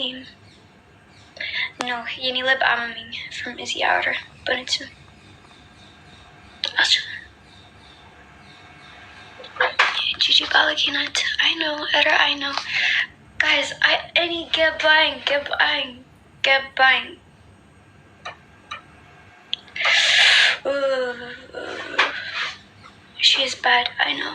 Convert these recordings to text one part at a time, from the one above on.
cream. No, you need lip amming from Izzy Outer, but it's Gigi Balakinat. I know, Edder, I know. Guys, I need get buying. She is bad. I know.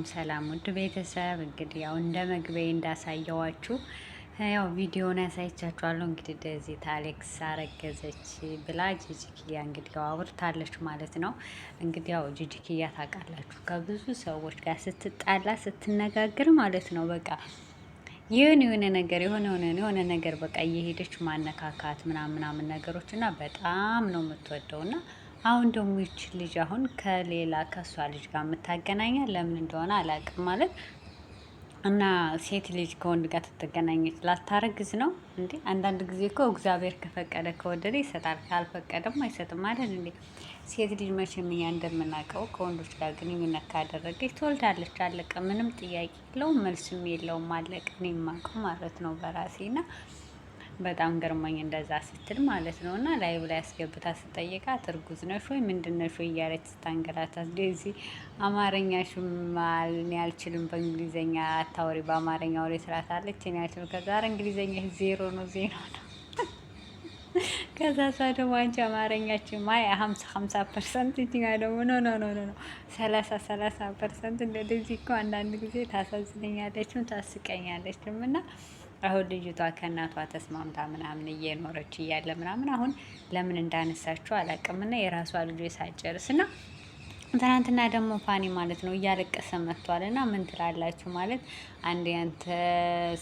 ሰላም ውድ ቤተሰብ እንግዲህ ያው እንደ መግቢያ እንዳሳየዋችሁ ያው ቪዲዮውን ያሳይቻችኋለሁ። እንግዲህ እንደዚህ ታሌክስ አረገዘች ብላ ጂጂኪያ እንግዲህ ያው አውርታለች ማለት ነው። እንግዲህ ያው ጂጂኪያ ታውቃላችሁ ከብዙ ሰዎች ጋር ስትጣላ ስትነጋገር ማለት ነው በቃ የሆነ ነገር በቃ እየሄደች ማነካካት ምናምን ነገሮች እና በጣም ነው የምትወደው እና አሁን ደግሞ ይች ልጅ አሁን ከሌላ ከሷ ልጅ ጋር የምታገናኛት ለምን እንደሆነ አላውቅም። ማለት እና ሴት ልጅ ከወንድ ጋር ትገናኘች ላታረግዝ ነው እንዴ? አንዳንድ ጊዜ እኮ እግዚአብሔር ከፈቀደ ከወደደ ይሰጣል፣ ካልፈቀደም አይሰጥም ማለት እንዴ? ሴት ልጅ መቼም እኛ እንደምናውቀው ከወንዶች ጋር ግንኙነት ካደረገች ትወልዳለች። አለቀ። ምንም ጥያቄ የለውም፣ መልስም የለውም። አለቀ። እኔ የማውቀው ማለት ነው በራሴና በጣም ገርሞኝ እንደዛ ስትል ማለት ነው። እና ላይቭ ላይ አስገብታ ስጠይቃት እርጉዝ ነሽ ወይ ምንድን ነሽ ወይ እያለች ስታንገላታት እንደዚህ አማርኛሽ እኔ አልችልም፣ በእንግሊዘኛ አታወሪ፣ በአማርኛ ወሬ ስላታለች እኔ አልችልም። ከዛ እንግሊዘኛ ዜሮ ነው። ከዛ እሷ ደግሞ አንቺ አማርኛችን ማይ 50% እኛ ደግሞ ኖ 30% እንደዚህ እኮ አንዳንድ ጊዜ ታሳዝነኛለችም ታስቀኛለችም እና አሁን ልጅቷ ከእናቷ ተስማምታ ምናምን እየኖረች እያለ ምናምን አሁን ለምን እንዳነሳችው አላውቅምና የራሷ ልጆች ሳጨርስ እና ትናንትና ደግሞ ፋኒ ማለት ነው እያለቀሰ መጥቷል። እና ምን ትላላችሁ ማለት አንድ ያንተ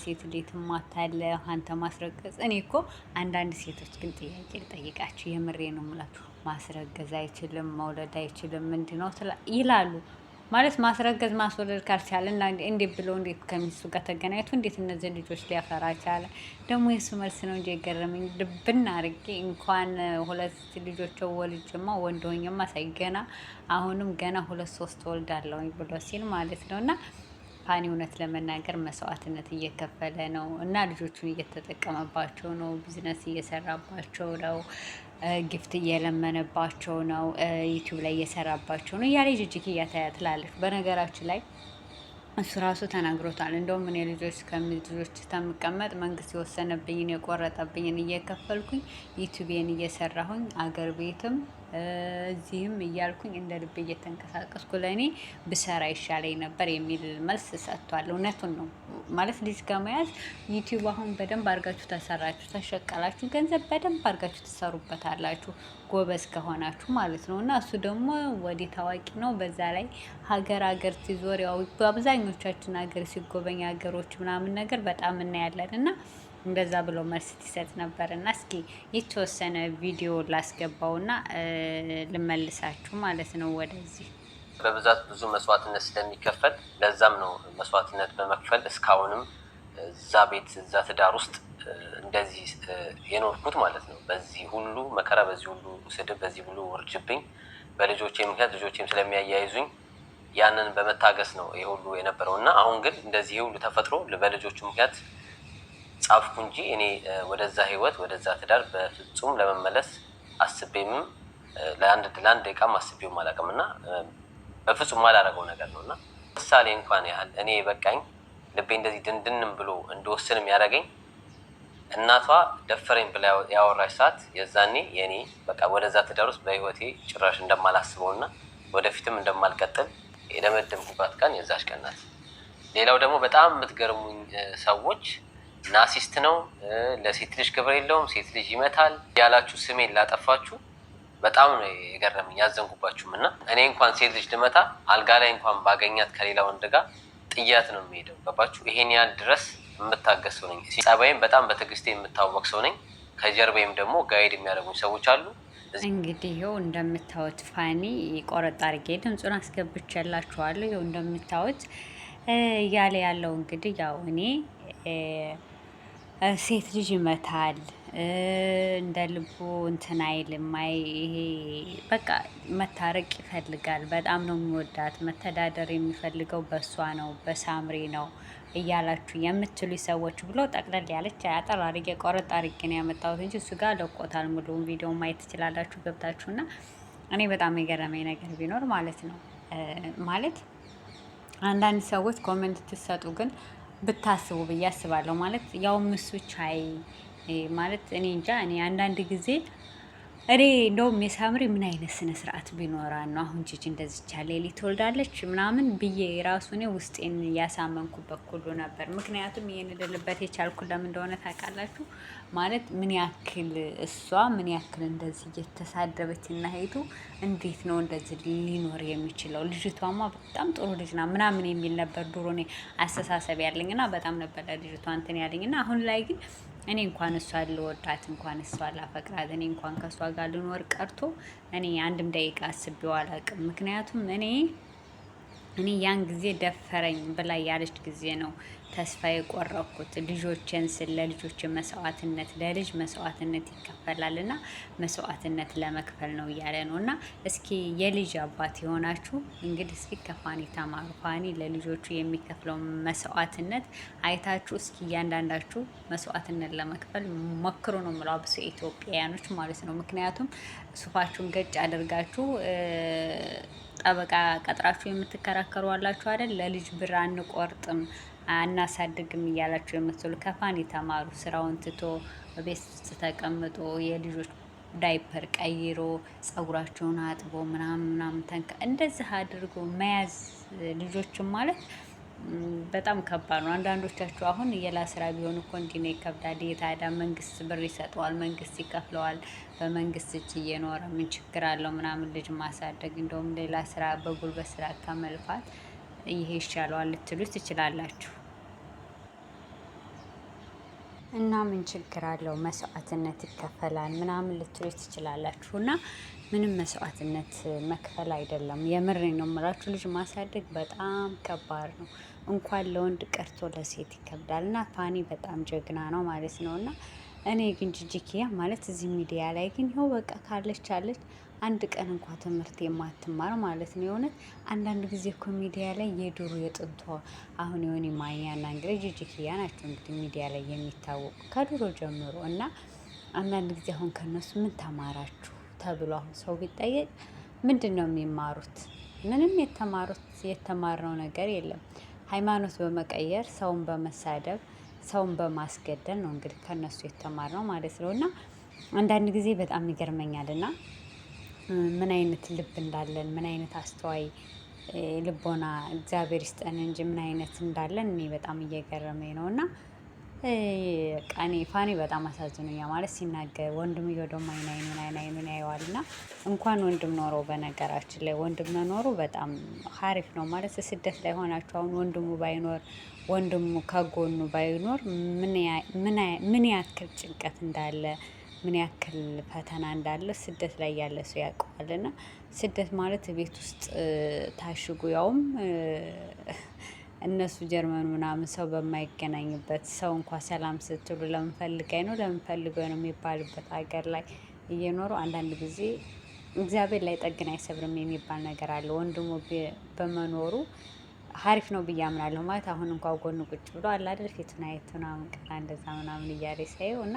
ሴት ልጅ ማታለ አንተ ማስረገዝ። እኔ እኮ አንዳንድ ሴቶች ግን ጥያቄ ልጠይቃችሁ፣ የምሬ ነው የምላችሁ። ማስረገዝ አይችልም መውለድ አይችልም ምንድነው ይላሉ ማለት ማስረገዝ ማስወለድ ካልቻለ እና እንዴት ብሎ እንዴት ከሚስቱ ጋር ተገናኝቶ እንዴት እነዚህ ልጆች ሊያፈራ ቻለ? ደግሞ የሱ መልስ ነው እንጂ የገረመኝ ልብና አድርጌ እንኳን 2 ልጆች ወልጅማ ወንድ ሆኜማ ሳይገና አሁንም ገና 2-3 ወልዳለሁኝ ብሎ ሲል ማለት ነው። እና ፋኒ እውነት ለመናገር መስዋዕትነት እየከፈለ ነው እና ልጆቹን እየተጠቀመባቸው ነው፣ ቢዝነስ እየሰራባቸው ነው፣ ጊፍት እየለመነባቸው ነው፣ ዩቲዩብ ላይ እየሰራባቸው ነው እያለ ጅጅክ እያታያ ትላለች። በነገራችን ላይ እሱ ራሱ ተናግሮታል። እንደውም እኔ ልጆች ተምቀመጥ መንግስት የወሰነብኝን የቆረጠብኝን እየከፈልኩኝ ዩቲዩቤን እየሰራሁኝ አገር ቤትም እዚህም እያልኩኝ እንደ ልብ እየተንቀሳቀስኩ ለእኔ ብሰራ ይሻለኝ ነበር የሚል መልስ ሰጥቷል። እውነቱን ነው ማለት ልጅ ጋር መያዝ ዩቲዩብ አሁን በደንብ አድርጋችሁ ተሰራችሁ ተሸቀላችሁ ገንዘብ በደንብ አድርጋችሁ ትሰሩበታላችሁ ጎበዝ ከሆናችሁ ማለት ነው። እና እሱ ደግሞ ወዲህ ታዋቂ ነው። በዛ ላይ ሀገር ሲዞር ያው በአብዛኞቻችን ሀገር ሲጎበኝ ሀገሮች ምናምን ነገር በጣም እናያለን እና እንደዛ ብሎ መልስ ይሰጥ ነበር። እና እስኪ የተወሰነ ቪዲዮ ላስገባውና ልመልሳችሁ ማለት ነው ወደዚህ። በብዛት ብዙ መስዋዕትነት ስለሚከፈል ለዛም ነው መስዋዕትነት በመክፈል እስካሁንም እዛ ቤት እዛ ትዳር ውስጥ እንደዚህ የኖርኩት ማለት ነው። በዚህ ሁሉ መከራ፣ በዚህ ሁሉ ስድብ፣ በዚህ ሁሉ ውርጅብኝ በልጆቼ ምክንያት ልጆቼም ስለሚያያይዙኝ ያንን በመታገስ ነው ይሄ ሁሉ የነበረው እና አሁን ግን እንደዚህ ሁሉ ተፈጥሮ በልጆቹ ምክንያት ጻፍኩ እንጂ እኔ ወደዛ ህይወት ወደዛ ትዳር በፍጹም ለመመለስ አስቤምም ለአንድ ደቂቃም አስቤውም አላውቅም እና በፍጹም ማላረገው ነገር ነውና ምሳሌ እንኳን ያህል እኔ በቃኝ ልቤ እንደዚህ ድንድንም ብሎ እንደወስንም ያደረገኝ እናቷ ደፈረኝ ብላ ያወራች ሰዓት የዛኔ የኔ በቃ ወደዛ ትዳር ውስጥ በህይወቴ ጭራሽ እንደማላስበውና ወደፊትም እንደማልቀጥል የደመደምኩባት ቀን የዛች ቀን ናት። ሌላው ደግሞ በጣም የምትገርሙኝ ሰዎች ናሲስት ነው፣ ለሴት ልጅ ክብር የለውም፣ ሴት ልጅ ይመታል ያላችሁ ስሜን ላጠፋችሁ በጣም ነው የገረመኝ ያዘንኩባችሁም። እና እኔ እንኳን ሴት ልጅ ልመታ አልጋ ላይ እንኳን ባገኛት ከሌላ ወንድ ጋር ጥያት ነው የሚሄደው። ገባችሁ? ይሄን ያህል ድረስ የምታገስ ሰው ነኝ። ጸባይም በጣም በትዕግስቴ የምታወቅ ሰው ነኝ። ከጀርባዬም ደግሞ ጋይድ የሚያደርጉኝ ሰዎች አሉ። እንግዲህ ይኸው እንደምታዩት ፋኒ ቆረጥ አድርጌ ድምፁን አስገብቼላችኋለሁ። ይኸው እንደምታዩት እያለ ያለው እንግዲህ ያው እኔ ሴት ልጅ ይመታል እንደ ልቡ እንትን አይልም። ይሄ በቃ መታረቅ ይፈልጋል። በጣም ነው የሚወዳት። መተዳደር የሚፈልገው በእሷ ነው፣ በሳምሪ ነው እያላችሁ የምትሉ ሰዎች ብሎ ጠቅለል ያለች አጠር አድርጌ ቆረጥ አድርጌ ነው ያመጣሁት እንጂ እሱ ጋር ለቆታል። ሙሉውን ቪዲዮ ማየት ትችላላችሁ ገብታችሁና እኔ በጣም የገረመኝ ነገር ቢኖር ማለት ነው ማለት አንዳንድ ሰዎች ኮሜንት ትሰጡ ግን ብታስቡ ብዬ አስባለሁ። ማለት ያው እሱ ቻይ ማለት እኔ እንጃ እኔ አንዳንድ ጊዜ እኔ እንደውም የሳምሪ ምን አይነት ስነ ስርዓት ቢኖራን ነው አሁን ጂጂ እንደዚህ ሌሊ ትወልዳለች ምናምን ብዬ ራሱ እኔ ውስጤን ያሳመንኩበት ሁሉ ነበር። ምክንያቱም ይሄን ልልበት የቻልኩ ለምን እንደሆነ ታውቃላችሁ? ማለት ምን ያክል እሷ ምን ያክል እንደዚህ እየተሳደበች እና ሄዱ እንዴት ነው እንደዚህ ሊኖር የሚችለው? ልጅቷማ በጣም ጥሩ ልጅ ናት ምናምን የሚል ነበር ድሮ እኔ አስተሳሰብ ያለኝና በጣም ነበር ለልጅቷ እንትን ያለኝና አሁን ላይ ግን እኔ እንኳን እሷ ልወዳት እንኳን እሷ ላፈቅራት እኔ እንኳን ከእሷ ጋር ልኖር ቀርቶ እኔ አንድም ደቂቃ አስቤው አላውቅም። ምክንያቱም እኔ ያን ጊዜ ደፈረኝ ብላ ያለች ጊዜ ነው ተስፋ የቆረኩት። ልጆችን ስል ለልጆች መስዋዕትነት ለልጅ መስዋዕትነት ይከፈላል እና መስዋዕትነት ለመክፈል ነው እያለ ነው። እና እስኪ የልጅ አባት የሆናችሁ እንግዲህ እስኪ ከፋኒ ተማሩ። ፋኒ ለልጆቹ የሚከፍለው መስዋዕትነት አይታችሁ እስኪ እያንዳንዳችሁ መስዋዕትነት ለመክፈል ሞክሩ ነው የምለው፣ አብሶ ኢትዮጵያውያኖች ማለት ነው። ምክንያቱም ሱፋችሁን ገጭ አድርጋችሁ ጠበቃ ቀጥራችሁ የምትከራከሩ አላችሁ አይደል? ለልጅ ብር አንቆርጥም አናሳድግም እያላችሁ የምትሉ ከፋኒ ተማሩ። ስራውን ትቶ ቤት ውስጥ ተቀምጦ የልጆች ዳይፐር ቀይሮ ጸጉራቸውን አጥቦ ምናምን እንደዚህ አድርጎ መያዝ ልጆችን ማለት በጣም ከባድ ነው። አንዳንዶቻችሁ አሁን የላ ስራ ቢሆን እኮ እንዲህ ነው ይከብዳል። የታዲያ መንግስት ብር ይሰጠዋል፣ መንግስት ይከፍለዋል፣ በመንግስት እጅ እየኖረ ምን ችግር አለው ምናምን ልጅ ማሳደግ፣ እንደውም ሌላ ስራ በጉልበት ስራ ከመልፋት ይሄ ይሻለዋል ልትሉ ትችላላችሁ። እና ምን ችግር አለው መስዋዕትነት ይከፈላል ምናምን ልትሉ ትችላላችሁ። እና ምንም መስዋዕትነት መክፈል አይደለም። የምሬ ነው የምላችሁ። ልጅ ማሳደግ በጣም ከባድ ነው። እንኳን ለወንድ ቀርቶ ለሴት ይከብዳል። እና ፋኒ በጣም ጀግና ነው ማለት ነው። እና እኔ ግን ጂጂኪያ ማለት እዚህ ሚዲያ ላይ ግን ይኸው በቃ ካለች አለች አንድ ቀን እንኳ ትምህርት የማትማር ማለት ነው። የሆነ አንዳንድ ጊዜ እኮ ሚዲያ ላይ የድሮ የጥንቷ አሁን የሆነ ማኛና እንግዲህ ጂጂኪያ ናቸው እንግዲህ ሚዲያ ላይ የሚታወቁ ከድሮ ጀምሮ እና አንዳንድ ጊዜ አሁን ከነሱ ምን ተማራችሁ ተብሎ አሁን ሰው ቢጠየቅ ምንድን ነው የሚማሩት? ምንም የተማርነው ነገር የለም። ሃይማኖት በመቀየር ሰውን በመሳደብ ሰውን በማስገደል ነው እንግዲህ ከነሱ የተማርነው ማለት ነው። እና አንዳንድ ጊዜ በጣም ይገርመኛል እና ምን አይነት ልብ እንዳለን ምን አይነት አስተዋይ ልቦና እግዚአብሔር ይስጠን እንጂ ምን አይነት እንዳለን እኔ በጣም እየገረመኝ ነው። እና ቃኔ ፋኒ በጣም አሳዝኖኛል ማለት ሲናገር ወንድምየው ደግሞ አይኑን ያየዋል። እና እንኳን ወንድም ኖረው በነገራችን ላይ ወንድም መኖሩ በጣም ሀሪፍ ነው ማለት ስደት ላይ ሆናችሁ አሁን ወንድሙ ባይኖር ወንድሙ ከጎኑ ባይኖር ምን ያክል ጭንቀት እንዳለ ምን ያክል ፈተና እንዳለ ስደት ላይ ያለ ሰው ያውቀዋል። እና ስደት ማለት ቤት ውስጥ ታሽጉ ያውም እነሱ ጀርመን ምናምን ሰው በማይገናኝበት ሰው እንኳ ሰላም ስትሉ ለምንፈልገኝ ነው የሚባልበት ሀገር ላይ እየኖሩ አንዳንድ ጊዜ እግዚአብሔር ላይ ጠግን አይሰብርም የሚባል ነገር አለ። ወንድሙ በመኖሩ ሀሪፍ ነው ብዬ አምናለሁ። ማለት አሁን እንኳ ጎኑ ቁጭ ብሎ አለ አይደል ፊቱን አይቶ ምናምን ቀና እንደዛ ምናምን እያለ ሳየው እና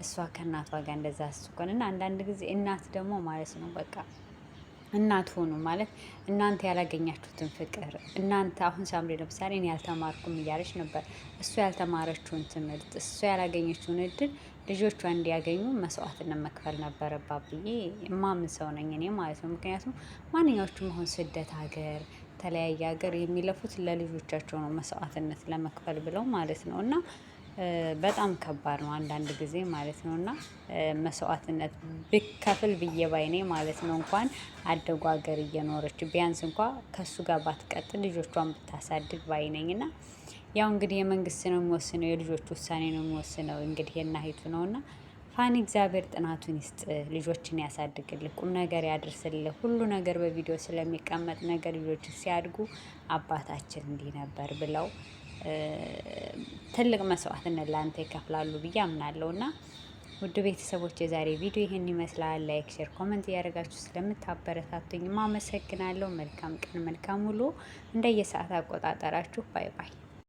እሷ ከእናቷ ጋር እንደዛ ስትሆን እና አንዳንድ ጊዜ እናት ደግሞ ማለት ነው በቃ እናት ሆኑ ማለት እናንተ ያላገኛችሁትን ፍቅር እናንተ አሁን ሳምሪ ለምሳሌ እኔ ያልተማርኩም እያለች ነበር። እሱ ያልተማረችውን ትምህርት እሱ ያላገኘችውን እድል ልጆቿ እንዲያገኙ መስዋዕትነት መክፈል ነበረባት ብዬ እማምን ሰው ነኝ እኔ ማለት ነው። ምክንያቱም ማንኛዎቹም አሁን ስደት ሀገር ተለያየ ሀገር የሚለፉት ለልጆቻቸው ነው መስዋዕትነት ለመክፈል ብለው ማለት ነው። እና በጣም ከባድ ነው አንዳንድ ጊዜ ማለት ነው። እና መስዋዕትነት ብከፍል ብዬ ባይኔ ማለት ነው። እንኳን አደጉ ሀገር እየኖረች ቢያንስ እንኳ ከሱ ጋር ባትቀጥል ልጆቿን ብታሳድግ ባይነኝ። እና ያው እንግዲህ የመንግስት ነው የሚወስነው፣ የልጆች ውሳኔ ነው የሚወስነው። እንግዲህ የናሂቱ ነው። እና ፋኒ እግዚአብሔር ጥናቱን ይስጥ፣ ልጆችን ያሳድግልህ፣ ቁም ነገር ያድርስልህ። ሁሉ ነገር በቪዲዮ ስለሚቀመጥ ነገር ልጆች ሲያድጉ አባታችን እንዲህ ነበር ብለው ትልቅ መስዋዕትነት ለአንተ ይከፍላሉ ብዬ አምናለሁ። እና ውድ ቤተሰቦች የዛሬ ቪዲዮ ይህን ይመስላል። ላይክ፣ ሼር፣ ኮመንት እያደረጋችሁ ስለምታበረታቱኝ አመሰግናለሁ። መልካም ቀን፣ መልካም ውሎ እንደየሰዓት አቆጣጠራችሁ። ባይ ባይ።